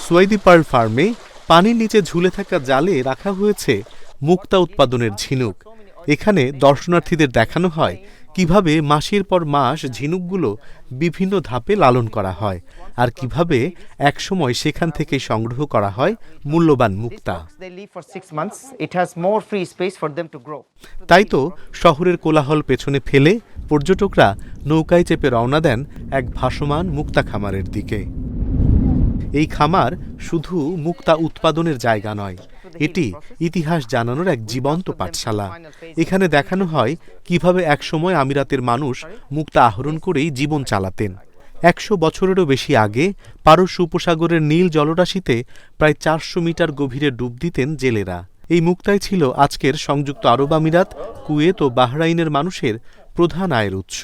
সোয়াইদি pearl ফার্মে পানির নিচে ঝুলে থাকা জালে রাখা হয়েছে মুক্তা উৎপাদনের ঝিনুক। এখানে দর্শনার্থীদের দেখানো হয় কিভাবে মাসের পর মাস ঝিনুকগুলো বিভিন্ন ধাপে লালন করা হয় আর কিভাবে একসময় সেখান থেকে সংগ্রহ করা হয় মূল্যবান মুক্তা। তাই তো শহরের কোলাহল পেছনে ফেলে পর্যটকরা নৌকায় চেপে রওনা দেন এক ভাসমান মুক্তা খামারের দিকে। এই খামার শুধু মুক্তা উৎপাদনের জায়গা নয়, এটি ইতিহাস জানানোর এক জীবন্ত পাঠশালা। এখানে দেখানো হয় কিভাবে একসময় আমিরাতের মানুষ মুক্তা আহরণ করেই জীবন চালাতেন। ১০০ বছরেরও বেশি আগে পারস্য উপসাগরের নীল জলরাশিতে প্রায় ৪০০ মিটার গভীরে ডুব দিতেন জেলেরা। এই মুক্তাই ছিল আজকের সংযুক্ত আরব আমিরাত, কুয়েত ও বাহরাইনের মানুষের প্রধান আয়ের উৎস।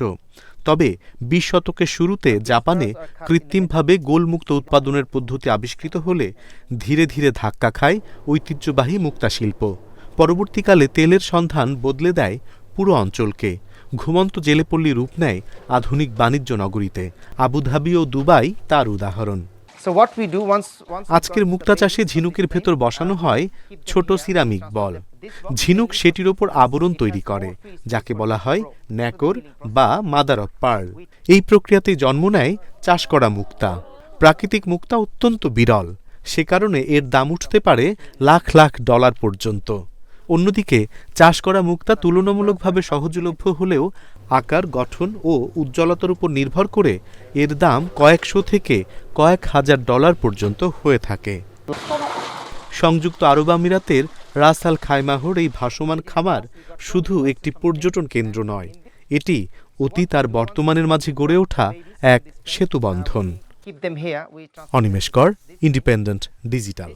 তবে ২০ শতকের শুরুতে জাপানে কৃত্রিমভাবে গোলমুক্ত উৎপাদনের পদ্ধতি আবিষ্কৃত হলে ধীরে ধীরে ধাক্কা খায় ঐতিহ্যবাহী মুক্তা শিল্প। পরবর্তীকালে তেলের সন্ধান বদলে দেয় পুরো অঞ্চলকে। ঘুমন্ত জেলেপল্লী রূপ নেয় আধুনিক বাণিজ্য নগরীতে। আবুধাবি ও দুবাই তার উদাহরণ। আজকের মুক্তা চাষে ঝিনুকের ভেতর বসানো হয় ছোট সিরামিক বল। ঝিনুক সেটির ওপর আবরণ তৈরি করে, যাকে বলা হয় ন্যাকর বা মাদার অফ পার্ল। এই প্রক্রিয়াতেই জন্ম নেয় চাষ করা মুক্তা। প্রাকৃতিক মুক্তা অত্যন্ত বিরল, সে কারণে এর দাম উঠতে পারে লাখ লাখ ডলার পর্যন্ত। অন্যদিকে চাষ করা মুক্তা তুলনামূলকভাবে সহজলভ্য হলেও আকার, গঠন ও উজ্জ্বলতার উপর নির্ভর করে এর দাম কয়েকশো থেকে কয়েক হাজার ডলার পর্যন্ত হয়ে থাকে। সংযুক্ত আরব আমিরাতের রাস আল খাইমাহর এই ভাসমান খামার শুধু একটি পর্যটন কেন্দ্র নয়, এটি অতীত আর বর্তমানের মাঝে গড়ে ওঠা এক সেতুবন্ধন। অনিমেষ কর, ইন্ডিপেন্ডেন্ট ডিজিটাল।